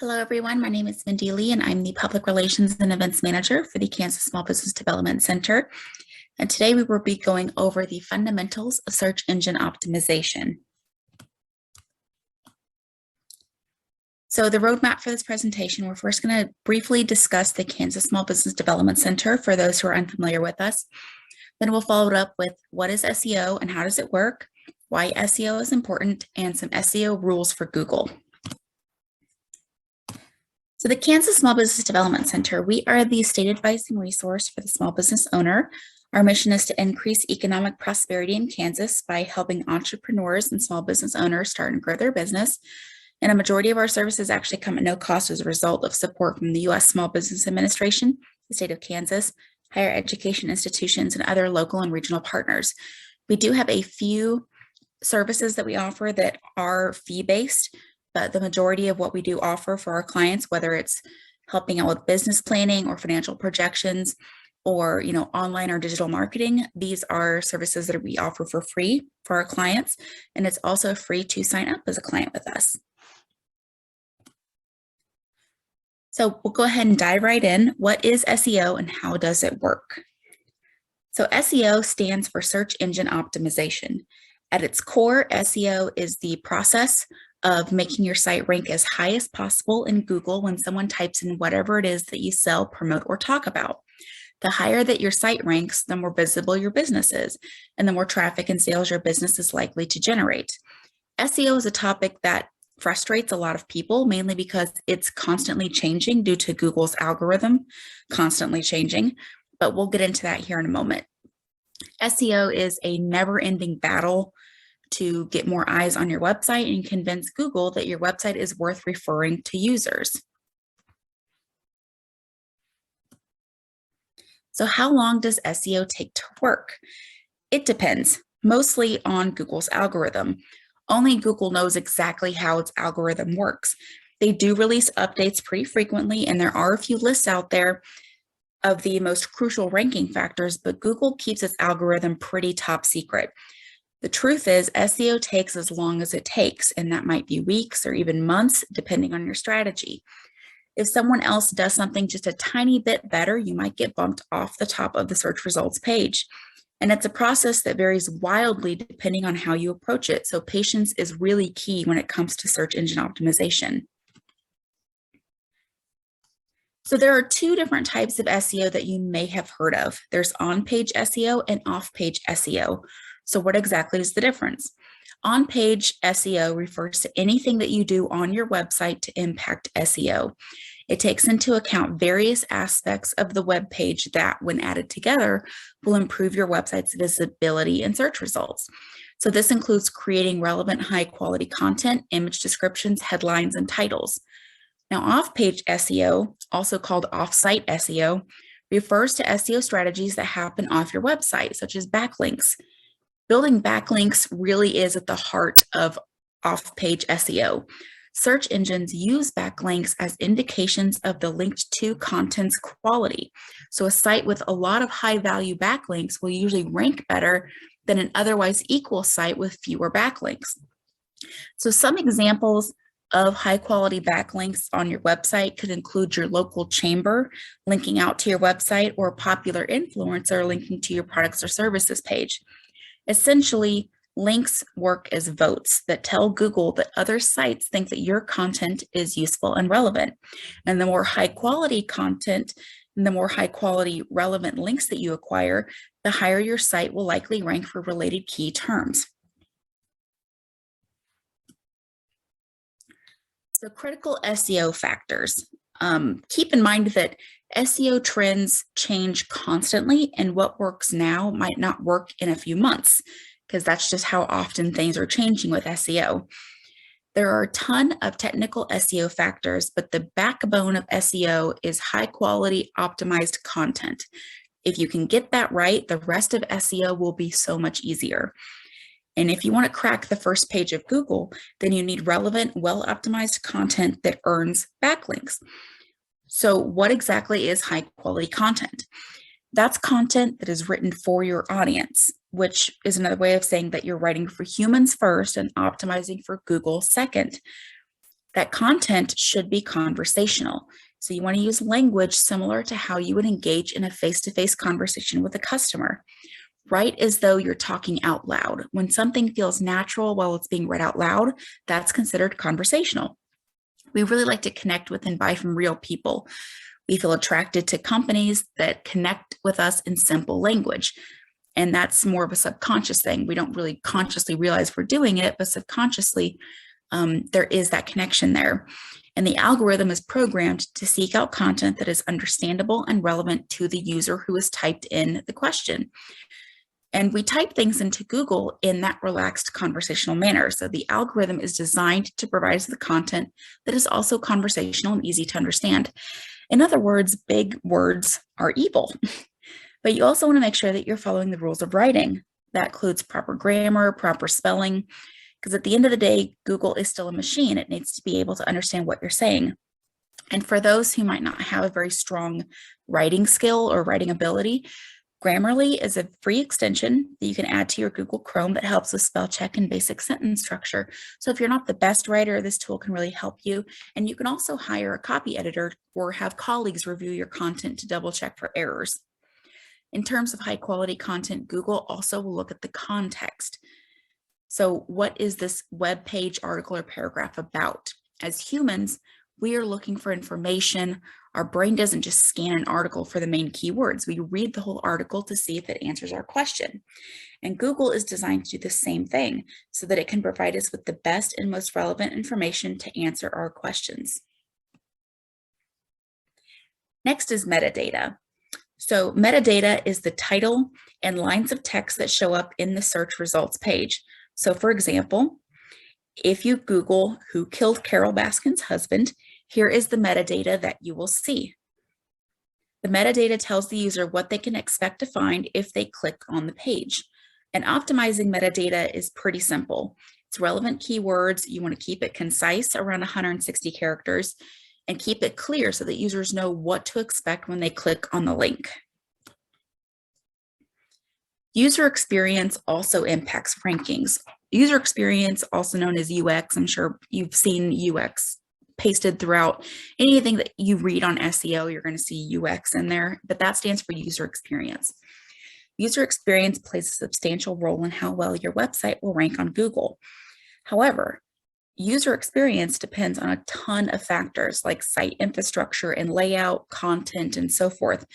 Hello, everyone. My name is Mindy Lee, and I'm the Public Relations and Events Manager for the Kansas Small Business Development Center. And today we will be going over the fundamentals of search engine optimization. So the roadmap for this presentation, we're first going to briefly discuss the Kansas Small Business Development Center for those who are unfamiliar with us. Then we'll follow it up with what is SEO and how does it work, why SEO is important, and some SEO rules for Google. So the Kansas Small Business Development Center, we are the state advice and resource for the small business owner. Our mission is to increase economic prosperity in Kansas by helping entrepreneurs and small business owners start and grow their business. And a majority of our services actually come at no cost as a result of support from the U.S. Small Business Administration, the state of Kansas, higher education institutions, and other local and regional partners. We do have a few services that we offer that are fee-based, but the majority of what we do offer for our clients, whether it's helping out with business planning or financial projections or online or digital marketing, these are services that we offer for free for our clients, and it's also free to sign up as a client with us. So we'll go ahead and dive right in. What is SEO and how does it work? So SEO stands for search engine optimization. At its core, SEO is the process of making your site rank as high as possible in Google when someone types in whatever it is that you sell, promote, or talk about. The higher that your site ranks, the more visible your business is, and the more traffic and sales your business is likely to generate. SEO is a topic that frustrates a lot of people, mainly because it's constantly changing due to Google's algorithm constantly changing, but we'll get into that here in a moment. SEO is a never-ending battle to get more eyes on your website and convince Google that your website is worth referring to users. So how long does SEO take to work? It depends, mostly on Google's algorithm. Only Google knows exactly how its algorithm works. They do release updates pretty frequently, and there are a few lists out there of the most crucial ranking factors, but Google keeps its algorithm pretty top secret. The truth is, SEO takes as long as it takes, and that might be weeks or even months, depending on your strategy. If someone else does something just a tiny bit better, you might get bumped off the top of the search results page. And it's a process that varies wildly depending on how you approach it. So patience is really key when it comes to search engine optimization. So there are two different types of SEO that you may have heard of. There's on-page SEO and off-page SEO. So what exactly is the difference? On-page SEO refers to anything that you do on your website to impact SEO. It takes into account various aspects of the web page that, when added together, will improve your website's visibility and search results. So this includes creating relevant, high-quality content, image descriptions, headlines, and titles. Now, off-page SEO, also called off-site SEO, refers to SEO strategies that happen off your website, such as backlinks. Building backlinks really is at the heart of off-page SEO. Search engines use backlinks as indications of the linked to content's quality. So a site with a lot of high-value backlinks will usually rank better than an otherwise equal site with fewer backlinks. So some examples of high-quality backlinks on your website could include your local chamber linking out to your website or a popular influencer linking to your products or services page. Essentially, links work as votes that tell Google that other sites think that your content is useful and relevant. And the more high quality content and the more high quality relevant links that you acquire, the higher your site will likely rank for related key terms. So critical SEO factors. Keep in mind that SEO trends change constantly, and what works now might not work in a few months, because that's just how often things are changing with SEO. There are a ton of technical SEO factors, but the backbone of SEO is high quality optimized content. If you can get that right, the rest of SEO will be so much easier. And if you want to crack the first page of Google, then you need relevant, well-optimized content that earns backlinks. So what exactly is high quality content? That's content that is written for your audience, which is another way of saying that you're writing for humans first and optimizing for Google second. That content should be conversational. So you want to use language similar to how you would engage in a face-to-face conversation with a customer. Write as though you're talking out loud. When something feels natural while it's being read out loud, that's considered conversational. We really like to connect with and buy from real people. We feel attracted to companies that connect with us in simple language. And that's more of a subconscious thing. We don't really consciously realize we're doing it, but subconsciously, there is that connection there. And the algorithm is programmed to seek out content that is understandable and relevant to the user who has typed in the question. And we type things into Google in that relaxed conversational manner. So the algorithm is designed to provide us the content that is also conversational and easy to understand. In other words, big words are evil. But you also want to make sure that you're following the rules of writing. That includes proper grammar, proper spelling, because at the end of the day, Google is still a machine. It needs to be able to understand what you're saying. And for those who might not have a very strong writing skill or writing ability, Grammarly is a free extension that you can add to your Google Chrome that helps with spell check and basic sentence structure. So if you're not the best writer, this tool can really help you. And you can also hire a copy editor or have colleagues review your content to double check for errors. In terms of high quality content, Google also will look at the context. So what is this web page, article, or paragraph about? As humans, we are looking for information. Our brain doesn't just scan an article for the main keywords. We read the whole article to see if it answers our question. And Google is designed to do the same thing so that it can provide us with the best and most relevant information to answer our questions. Next is metadata. So metadata is the title and lines of text that show up in the search results page. So for example, if you Google who killed Carol Baskin's husband, here is the metadata that you will see. The metadata tells the user what they can expect to find if they click on the page. And optimizing metadata is pretty simple. It's relevant keywords. You want to keep it concise, around 160 characters, and keep it clear so that users know what to expect when they click on the link. User experience also impacts rankings. User experience, also known as UX, I'm sure you've seen UX pasted throughout anything that you read on SEO, you're going to see UX in there, but that stands for user experience. User experience plays a substantial role in how well your website will rank on Google. However, user experience depends on a ton of factors like site infrastructure and layout, content, and so forth.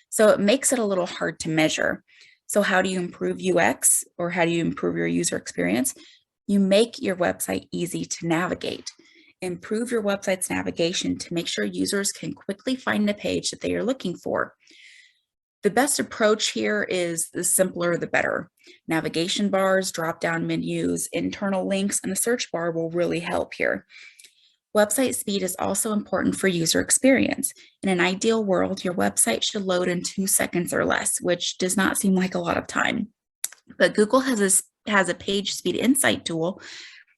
So it makes it a little hard to measure. So how do you improve UX, or how do you improve your user experience? You make your website easy to navigate. Improve your website's navigation to make sure users can quickly find the page that they are looking for. The best approach here is the simpler, the better. Navigation bars, drop-down menus, internal links, and a search bar will really help here. Website speed is also important for user experience. In an ideal world, your website should load in 2 seconds or less, which does not seem like a lot of time. But Google has a page speed insight tool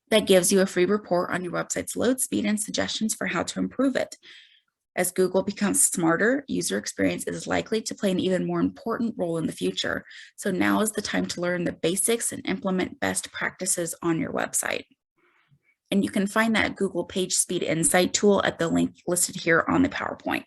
that gives you a free report on your website's load speed and suggestions for how to improve it. As Google becomes smarter, user experience is likely to play an even more important role in the future. So now is the time to learn the basics and implement best practices on your website. And you can find that Google Page Speed Insight tool at the link listed here on the PowerPoint.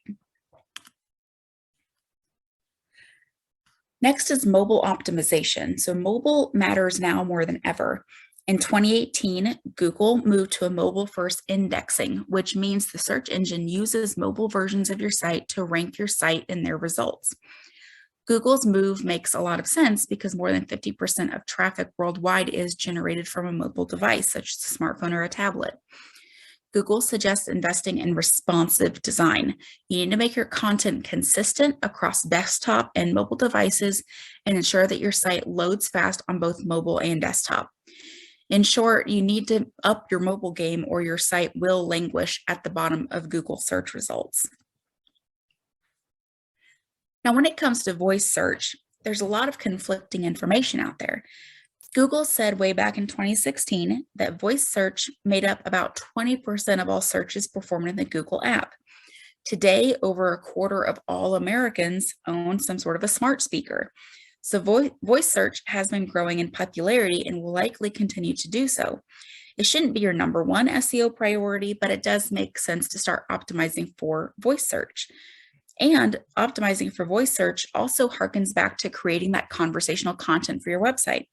Next is mobile optimization. So mobile matters now more than ever. In 2018, Google moved to a mobile-first indexing, which means the search engine uses mobile versions of your site to rank your site in their results. Google's move makes a lot of sense because more than 50% of traffic worldwide is generated from a mobile device, such as a smartphone or a tablet. Google suggests investing in responsive design. You need to make your content consistent across desktop and mobile devices and ensure that your site loads fast on both mobile and desktop. In short, you need to up your mobile game or your site will languish at the bottom of Google search results. Now, when it comes to voice search, there's a lot of conflicting information out there. Google said way back in 2016 that voice search made up about 20% of all searches performed in the Google app. Today, over a quarter of all Americans own some sort of a smart speaker. So voice search has been growing in popularity and will likely continue to do so. It shouldn't be your number one SEO priority, but it does make sense to start optimizing for voice search. And optimizing for voice search also harkens back to creating that conversational content for your website.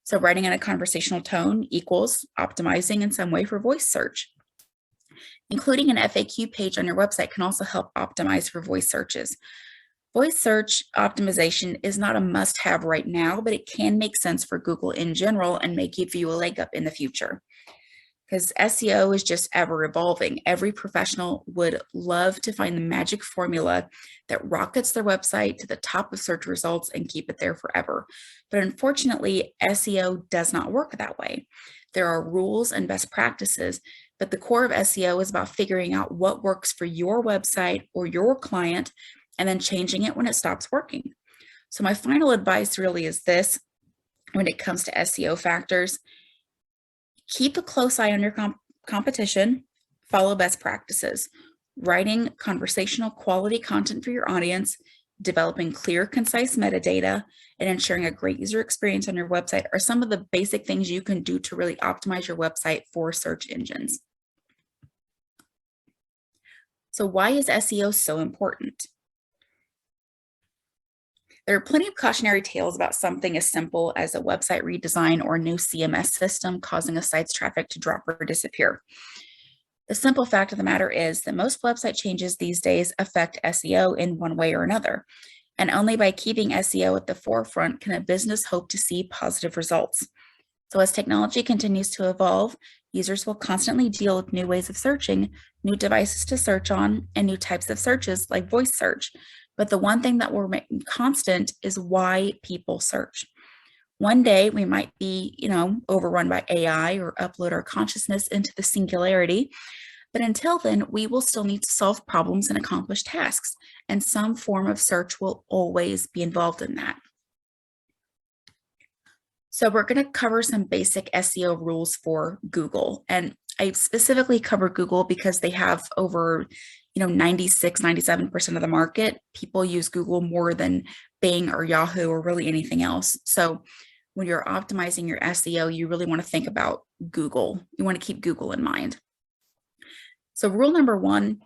So writing in a conversational tone equals optimizing in some way for voice search. Including an FAQ page on your website can also help optimize for voice searches. Voice search optimization is not a must-have right now, but it can make sense for Google in general and may give you a leg up in the future. Because SEO is just ever evolving. Every professional would love to find the magic formula that rockets their website to the top of search results and keep it there forever. But unfortunately, SEO does not work that way. There are rules and best practices, but the core of SEO is about figuring out what works for your website or your client and then changing it when it stops working. So my final advice really is this when it comes to SEO factors. Keep a close eye on your competition, follow best practices, writing conversational quality content for your audience, developing clear, concise metadata, and ensuring a great user experience on your website are some of the basic things you can do to really optimize your website for search engines. So why is SEO so important? There are plenty of cautionary tales about something as simple as a website redesign or a new CMS system causing a site's traffic to drop or disappear. The simple fact of the matter is that most website changes these days affect SEO in one way or another, and only by keeping SEO at the forefront can a business hope to see positive results. So as technology continues to evolve, users will constantly deal with new ways of searching, new devices to search on, and new types of searches like voice search. But the one thing that will remain constant is why people search. One day we might be, overrun by AI or upload our consciousness into the singularity. But until then, we will still need to solve problems and accomplish tasks, and some form of search will always be involved in that. So we're going to cover some basic SEO rules for Google. And I specifically cover Google because they have over 96, 97% of the market. People use Google more than Bing or Yahoo or really anything else. So when you're optimizing your SEO, you really want to think about Google. You want to keep Google in mind. So rule number one,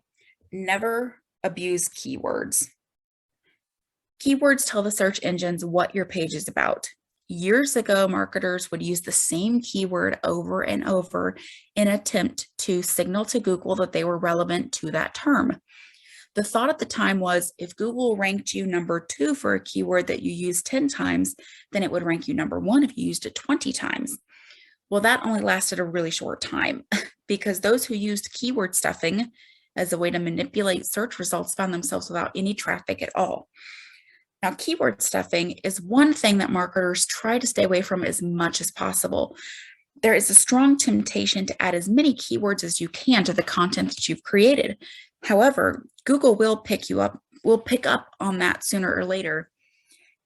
never abuse keywords. Keywords tell the search engines what your page is about. Years ago, marketers would use the same keyword over and over in an attempt to signal to Google that they were relevant to that term. The thought at the time was if Google ranked you number 2 for a keyword that you used 10 times, then it would rank you number 1 if you used it 20 times. Well, that only lasted a really short time because those who used keyword stuffing as a way to manipulate search results found themselves without any traffic at all. Now, keyword stuffing is one thing that marketers try to stay away from as much as possible. There is a strong temptation to add as many keywords as you can to the content that you've created. However, Google will pick up on that sooner or later,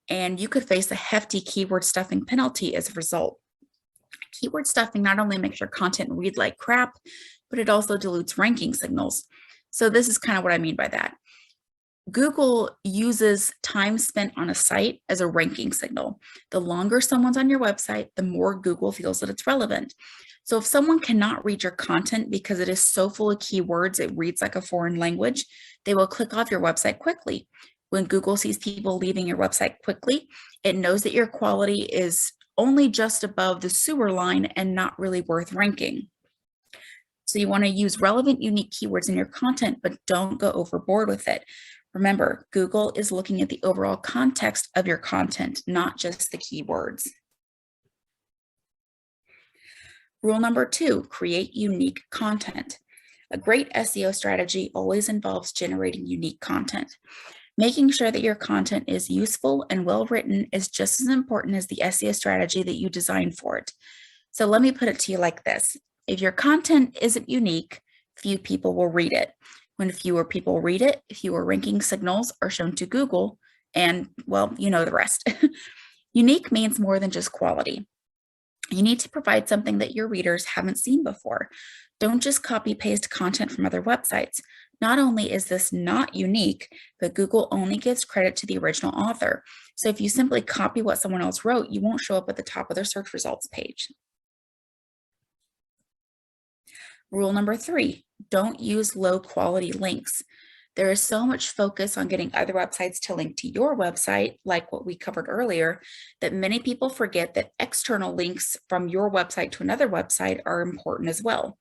and you could face a hefty keyword stuffing penalty as a result. Keyword stuffing not only makes your content read like crap, but it also dilutes ranking signals. So this is kind of what I mean by that. Google uses time spent on a site as a ranking signal. The longer someone's on your website, the more Google feels that it's relevant. So if someone cannot read your content because it is so full of keywords, it reads like a foreign language, they will click off your website quickly. When Google sees people leaving your website quickly, it knows that your quality is only just above the sewer line and not really worth ranking. So you want to use relevant, unique keywords in your content, but don't go overboard with it. Remember, Google is looking at the overall context of your content, not just the keywords. Rule number 2, create unique content. A great SEO strategy always involves generating unique content. Making sure that your content is useful and well-written is just as important as the SEO strategy that you design for it. So let me put it to you like this. If your content isn't unique, few people will read it. When fewer people read it, fewer ranking signals are shown to Google, and well, you know the rest. Unique means more than just quality. You need to provide something that your readers haven't seen before. Don't just copy paste content from other websites. Not only is this not unique, but Google only gives credit to the original author. So if you simply copy what someone else wrote, you won't show up at the top of their search results page. Rule number 3, don't use low quality links. There is so much focus on getting other websites to link to your website, like what we covered earlier, that many people forget that external links from your website to another website are important as well.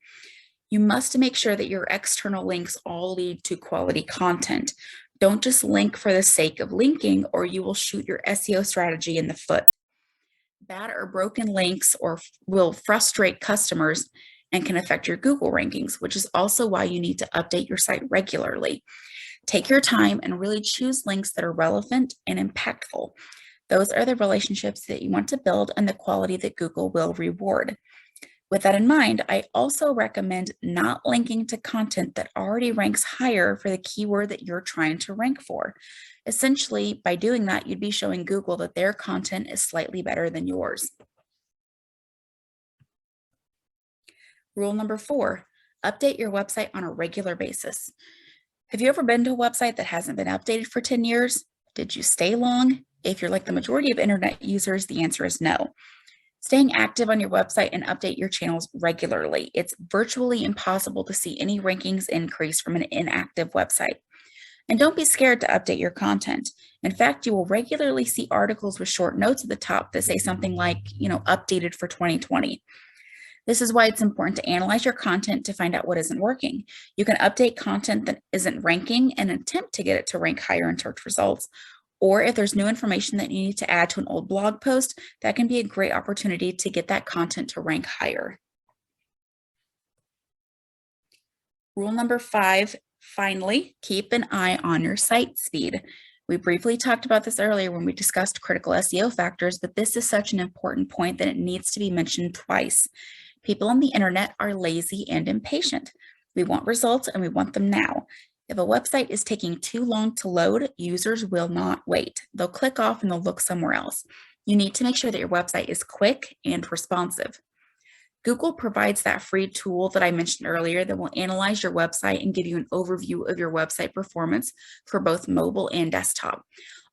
You must make sure that your external links all lead to quality content. Don't just link for the sake of linking, or you will shoot your SEO strategy in the foot. Bad or broken links will frustrate customers and can affect your Google rankings, which is also why you need to update your site regularly. Take your time and really choose links that are relevant and impactful. Those are the relationships that you want to build and the quality that Google will reward. With that in mind, I also recommend not linking to content that already ranks higher for the keyword that you're trying to rank for. Essentially, by doing that, you'd be showing Google that their content is slightly better than yours. Rule number 4, update your website on a regular basis. Have you ever been to a website that hasn't been updated for 10 years? Did you stay long? If you're like the majority of internet users, the answer is no. Staying active on your website and update your channels regularly. It's virtually impossible to see any rankings increase from an inactive website. And don't be scared to update your content. In fact, you will regularly see articles with short notes at the top that say something like, updated for 2020. This is why it's important to analyze your content to find out what isn't working. You can update content that isn't ranking and attempt to get it to rank higher in search results. Or if there's new information that you need to add to an old blog post, that can be a great opportunity to get that content to rank higher. Rule number 5, finally, keep an eye on your site speed. We briefly talked about this earlier when we discussed critical SEO factors, but this is such an important point that it needs to be mentioned twice. People on the internet are lazy and impatient. We want results and we want them now. If a website is taking too long to load, users will not wait. They'll click off and they'll look somewhere else. You need to make sure that your website is quick and responsive. Google provides that free tool that I mentioned earlier that will analyze your website and give you an overview of your website performance for both mobile and desktop.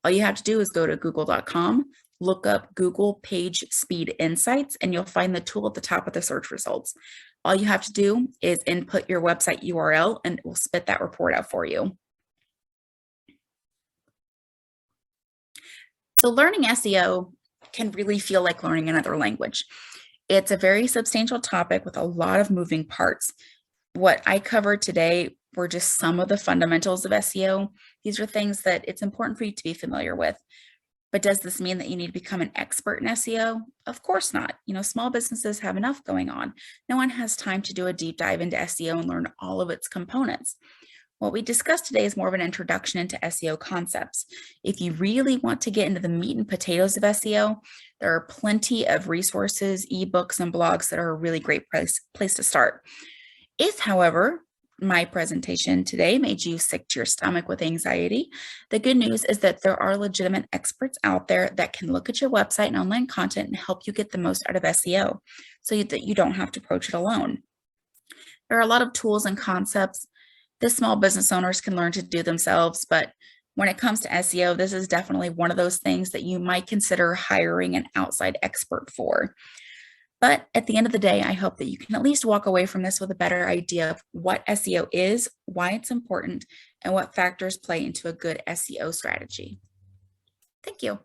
All you have to do is go to google.com, look up Google Page Speed Insights, and you'll find the tool at the top of the search results. All you have to do is input your website URL and it will spit that report out for you. So learning SEO can really feel like learning another language. It's a very substantial topic with a lot of moving parts. What I covered today were just some of the fundamentals of SEO. These are things that it's important for you to be familiar with. But does this mean that you need to become an expert in SEO? Of course not. Small businesses have enough going on. No one has time to do a deep dive into SEO and learn all of its components. What we discussed today is more of an introduction into SEO concepts. If you really want to get into the meat and potatoes of SEO, there are plenty of resources, ebooks, and blogs that are a really great place to start. If, however, my presentation today made you sick to your stomach with anxiety, the good news is that there are legitimate experts out there that can look at your website and online content and help you get the most out of SEO so that you don't have to approach it alone. There are a lot of tools and concepts that small business owners can learn to do themselves, but when it comes to SEO, this is definitely one of those things that you might consider hiring an outside expert for. But at the end of the day, I hope that you can at least walk away from this with a better idea of what SEO is, why it's important, and what factors play into a good SEO strategy. Thank you.